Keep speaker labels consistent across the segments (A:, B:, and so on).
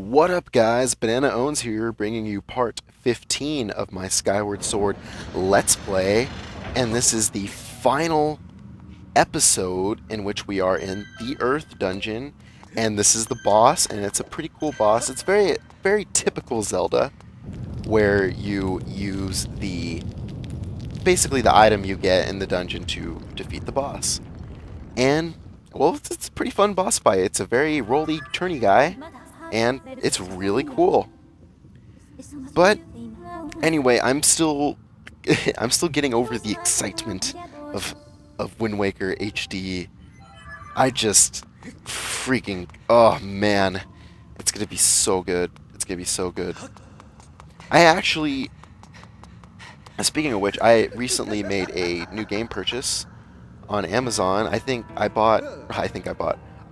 A: What up, guys? Banana Owns here, bringing you part 15 of my Skyward Sword Let's Play. And this is the final episode in which we are in the Earth Dungeon. And this is the boss, and it's a pretty cool boss. It's very typical Zelda, where you use basically the item you get in the dungeon to defeat the boss. And, well, it's a pretty fun boss fight. It's a very rolly, turny guy. And it's really cool. But anyway, I'm still getting over the excitement of Wind Waker HD. I just oh man, it's gonna be so good. It's gonna be so good. I actually, speaking of which, I recently made a new game purchase on Amazon.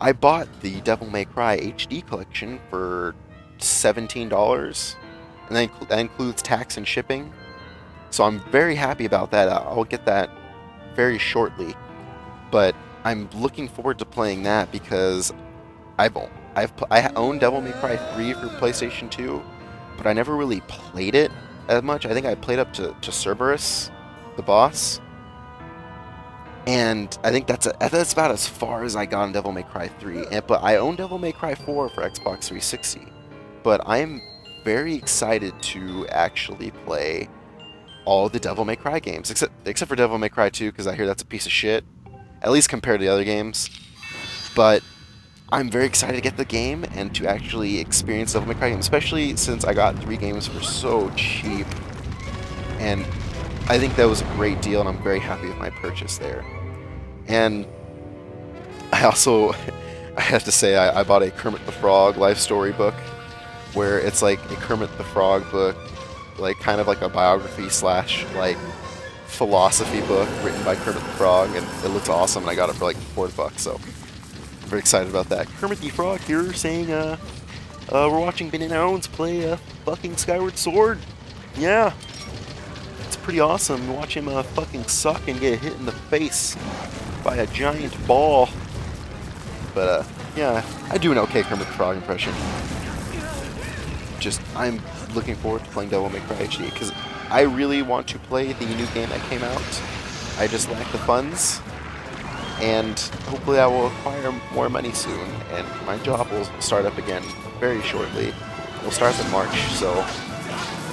A: I bought the Devil May Cry HD collection for $17, and that includes tax and shipping. So I'm very happy about that. I'll get that very shortly. But I'm looking forward to playing that because I own Devil May Cry 3 for PlayStation 2, but I never really played it as much. I think I played up to Cerberus, the boss. And I think that's about as far as I got in Devil May Cry 3. But I own Devil May Cry 4 for Xbox 360. But I'm very excited to actually play all the Devil May Cry games, except for Devil May Cry 2, because I hear that's a piece of shit, at least compared to the other games. But I'm very excited to get the game and to actually experience Devil May Cry games, especially since I got 3 games for so cheap. And I think that was a great deal, and I'm very happy with my purchase there. And I also, I have to say, I bought a Kermit the Frog life story book, where it's like a Kermit the Frog book, like kind of like a biography slash like philosophy book written by Kermit the Frog, and it looks awesome, and I got it for like $4, so I'm very excited about that. Kermit the Frog here saying, we're watching Banana Owns play fucking Skyward Sword. Yeah. Pretty awesome. Watch him fucking suck and get hit in the face by a giant ball. But yeah, I do an okay Kermit the Frog impression. I'm looking forward to playing Devil May Cry HD because I really want to play the new game that came out. I just lack the funds, and hopefully I will acquire more money soon, and my job will start up again very shortly. We'll start up in March, so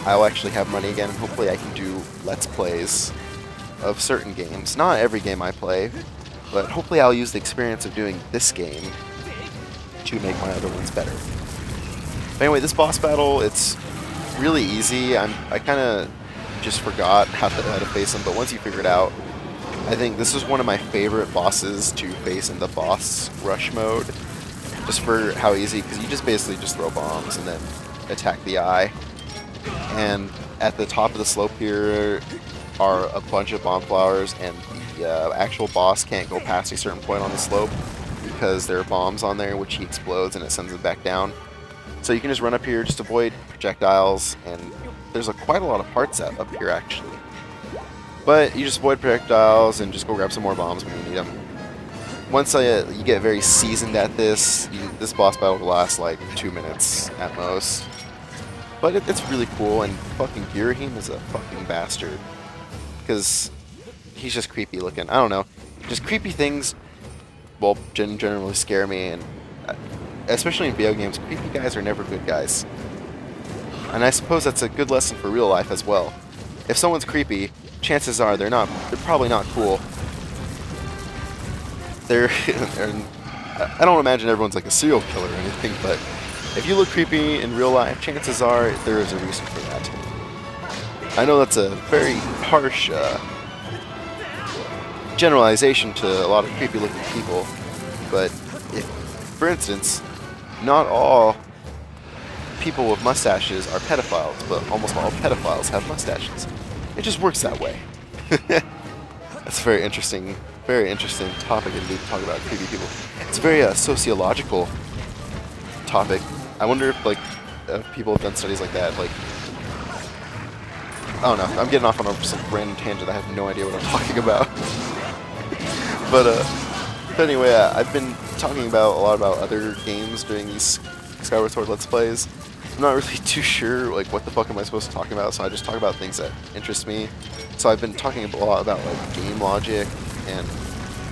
A: I'll actually have money again, and hopefully I can do Let's Plays of certain games. Not every game I play, but hopefully I'll use the experience of doing this game to make my other ones better. But anyway, this boss battle, it's really easy. I kind of just forgot how to face him, but once you figure it out, I think this is one of my favorite bosses to face in the boss rush mode, just for how easy, because you just basically just throw bombs and then attack the eye. And at the top of the slope here are a bunch of bomb flowers, and the actual boss can't go past a certain point on the slope because there are bombs on there, which he explodes and it sends it back down. So you can just run up here, just avoid projectiles, and there's quite a lot of parts up here actually. But you just avoid projectiles and just go grab some more bombs when you need them. Once you get very seasoned at this, this boss battle will last like 2 minutes at most. But it's really cool, and fucking Girahim is a fucking bastard. Because he's just creepy looking. I don't know. Just creepy things, well, generally scare me, and especially in video games, creepy guys are never good guys. And I suppose that's a good lesson for real life as well. If someone's creepy, chances are they're probably not cool. I don't imagine everyone's like a serial killer or anything, but if you look creepy in real life, chances are there is a reason for that. I know that's a very harsh generalization to a lot of creepy looking people, but for instance, not all people with mustaches are pedophiles, but almost all pedophiles have mustaches. It just works that way. That's a very interesting topic indeed to talk about creepy people. It's a very sociological topic. I wonder if people have done studies like that, like, I don't know, I'm getting off on some random tangent, I have no idea what I'm talking about. But anyway, I've been talking a lot about other games during these Skyward Sword Let's Plays, I'm not really too sure like what the fuck am I supposed to talk about, so I just talk about things that interest me. So I've been talking a lot about like game logic and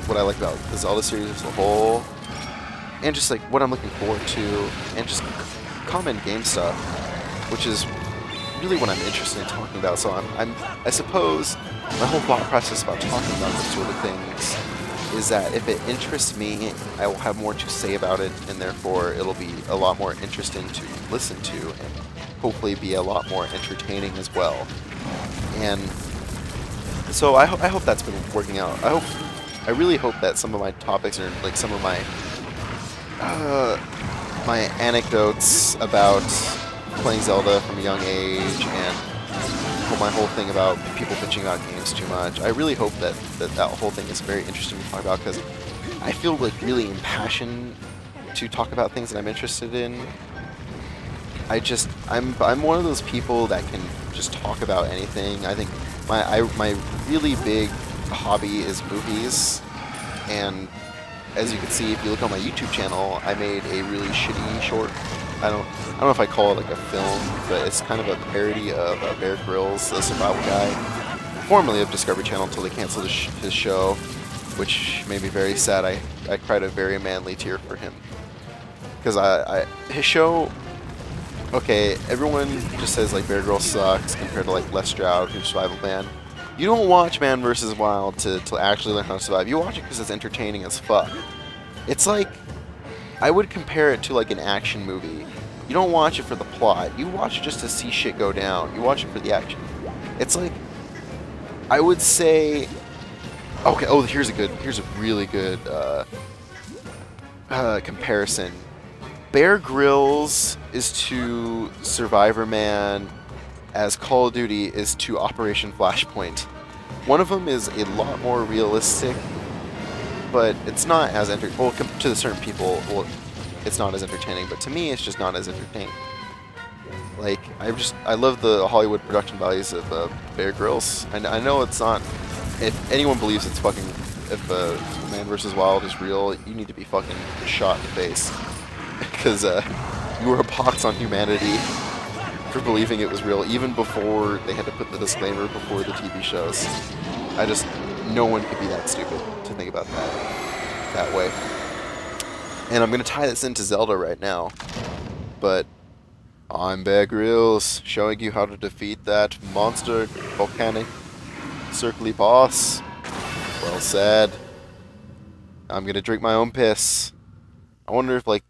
A: what I like about the Zelda series as a whole, and just like what I'm looking forward to, and just common game stuff, which is really what I'm interested in talking about. So I suppose my whole thought process about talking about this sort of things is that if it interests me, I will have more to say about it, and therefore it'll be a lot more interesting to listen to, and hopefully be a lot more entertaining as well. And so I hope that's been working out. I really hope that some of my topics are like some of my my anecdotes about playing Zelda from a young age, and my whole thing about people bitching about games too much. I really hope that whole thing is very interesting to talk about, because I feel like really impassioned to talk about things that I'm interested in. I'm one of those people that can just talk about anything. I think my really big hobby is movies, and as you can see if you look on my YouTube channel, I made a really shitty short. I don't know if I call it like a film, but it's kind of a parody of Bear Grylls, the survival guy, formerly of Discovery Channel until they canceled his show, which made me very sad. I cried a very manly tear for him, because his show. Okay, everyone just says like Bear Grylls sucks compared to like Les Stroud, who's Survival Man. You don't watch Man vs. Wild to actually learn how to survive. You watch it because it's entertaining as fuck. It's like, I would compare it to like an action movie. You don't watch it for the plot. You watch it just to see shit go down. You watch it for the action. It's like, I would say, okay. Oh, here's a really good comparison. Bear Grylls is to Survivor Man as Call of Duty is to Operation Flashpoint. One of them is a lot more realistic, but it's not as well, to certain people, well, it's not as entertaining, but to me, it's just not as entertaining. Like, I love the Hollywood production values of Bear Grylls, and I know it's not. If anyone believes it's fucking, if Man vs. Wild is real, you need to be fucking shot in the face, because you were a pox on humanity for believing it was real, even before they had to put the disclaimer before the TV shows. No one could be that stupid to think about that way. And I'm going to tie this into Zelda right now, but I'm Bear Grylls, showing you how to defeat that monster volcanic circly boss. Well said. I'm going to drink my own piss. I wonder if, like,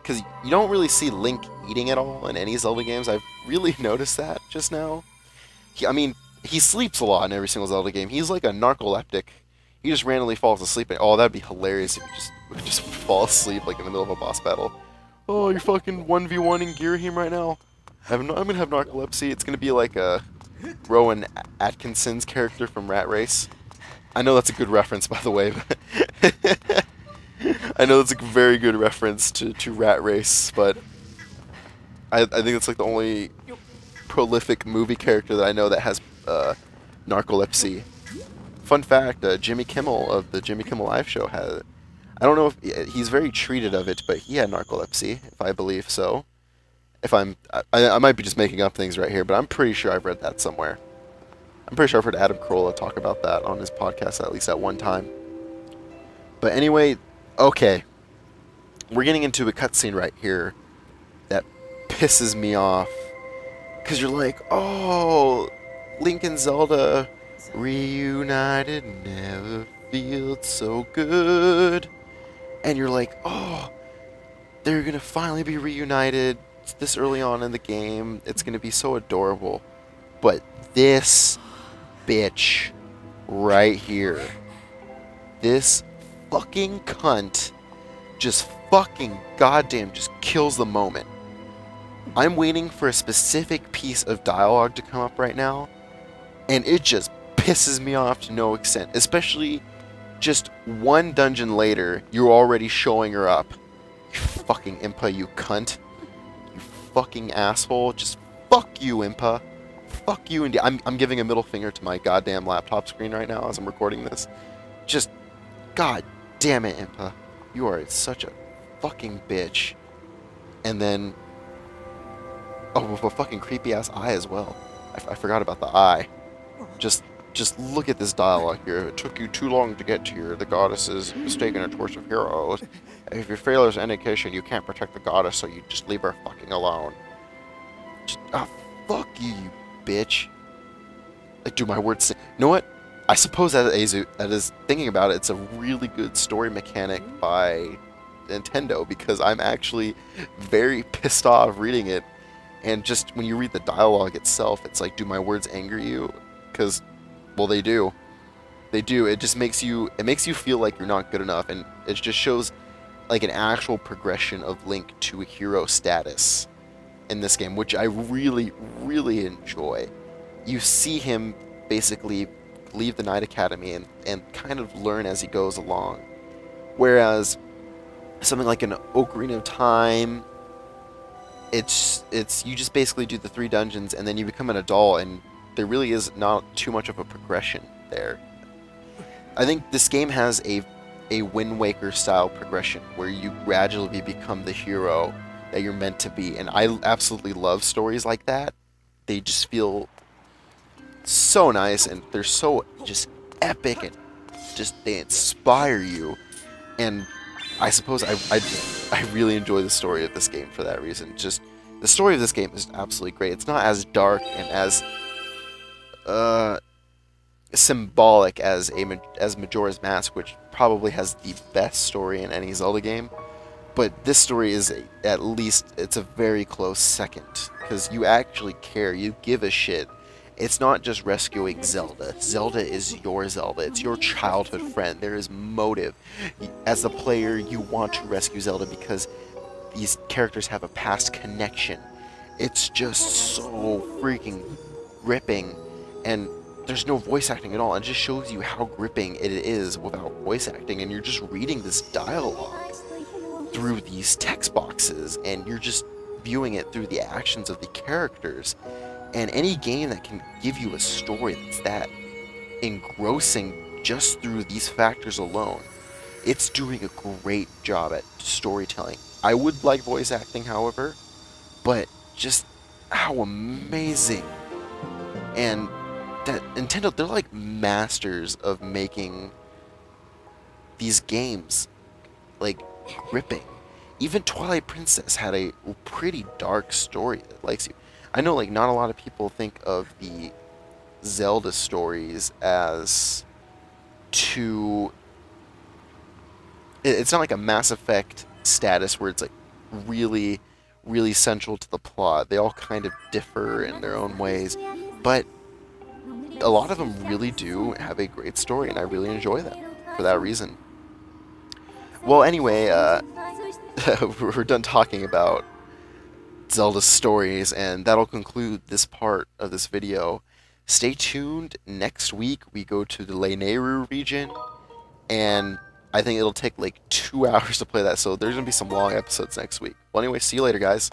A: because you don't really see Link eating at all in any Zelda games. I've really noticed that just now. He sleeps a lot in every single Zelda game. He's like a narcoleptic. He just randomly falls asleep. Oh, that'd be hilarious if you just fall asleep like in the middle of a boss battle. Oh, you're fucking 1v1ing Girahim right now. I'm gonna have narcolepsy. It's gonna be like a Rowan Atkinson's character from Rat Race. I know that's a good reference, by the way. But I know that's a very good reference to Rat Race, but I think it's like the only prolific movie character that I know that has narcolepsy. Fun fact, Jimmy Kimmel of the Jimmy Kimmel Live show had, I don't know if he's very treated of it, but he had narcolepsy, if I believe so. I might be just making up things right here, but I'm pretty sure I've read that somewhere. I'm pretty sure I've heard Adam Carolla talk about that on his podcast at least at one time. But anyway, okay, we're getting into a cutscene right here that pisses me off, because you're like, oh, Link and Zelda reunited, never felt so good, and you're like, oh, they're gonna finally be reunited this early on in the game, it's gonna be so adorable. But this bitch right here, this fucking cunt, just fucking goddamn just kills the moment. I'm waiting for a specific piece of dialogue to come up right now, and it just pisses me off to no extent. Especially just one dungeon later, you're already showing her up. You fucking Impa, you cunt. You fucking asshole. Just fuck you, Impa. Fuck you, indeed. I'm giving a middle finger to my goddamn laptop screen right now as I'm recording this. Just, god damn it, Impa. You are such a fucking bitch. And then, oh, with a fucking creepy ass eye as well. I forgot about the eye. Just just look at this dialogue here. It took you too long to get here. The goddess is mistaken a torch of heroes. If your failure is an indication you can't protect the goddess, so you just leave her fucking alone. Just, fuck you, you bitch. Like, do my words. You know what? I suppose that is thinking about it. It's a really good story mechanic by Nintendo, because I'm actually very pissed off reading it. And just when you read the dialogue itself, it's like, do my words anger you? Because, well, they do. They do. It just makes you feel like you're not good enough, and it just shows like an actual progression of Link to a hero status in this game, which I really, really enjoy. You see him basically leave the Knight Academy and kind of learn as he goes along. Whereas something like an Ocarina of Time, it's you just basically do the 3 dungeons and then you become an adult, and there really is not too much of a progression there. I think this game has a Wind Waker style progression where you gradually become the hero that you're meant to be, and I absolutely love stories like that. They just feel so nice, and they're so just epic, and just they inspire you. And I suppose I really enjoy the story of this game for that reason. Just the story of this game is absolutely great. It's not as dark and as symbolic as Majora's Mask, which probably has the best story in any Zelda game. But this story is at least, it's a very close second, because you actually care, you give a shit. It's not just rescuing Zelda. Zelda is your Zelda. It's your childhood friend. There is motive. As a player, you want to rescue Zelda because these characters have a past connection. It's just so freaking gripping, and there's no voice acting at all. It just shows you how gripping it is without voice acting, and you're just reading this dialogue through these text boxes, and you're just viewing it through the actions of the characters. And any game that can give you a story that's that engrossing just through these factors alone, it's doing a great job at storytelling. I would like voice acting, however, but just how amazing. And that Nintendo, they're like masters of making these games like gripping. Even Twilight Princess had a pretty dark story that likes you. I know, like, not a lot of people think of the Zelda stories as too... It's not like a Mass Effect status where it's like really, really central to the plot. They all kind of differ in their own ways, but a lot of them really do have a great story, and I really enjoy them for that reason. Well, anyway, we're done talking about Zelda stories, and that'll conclude this part of this video. Stay tuned. Next week we go to the Lanayru region, and I think it'll take like 2 hours to play that, so there's gonna be some long episodes next week. Well, anyway, see you later, guys.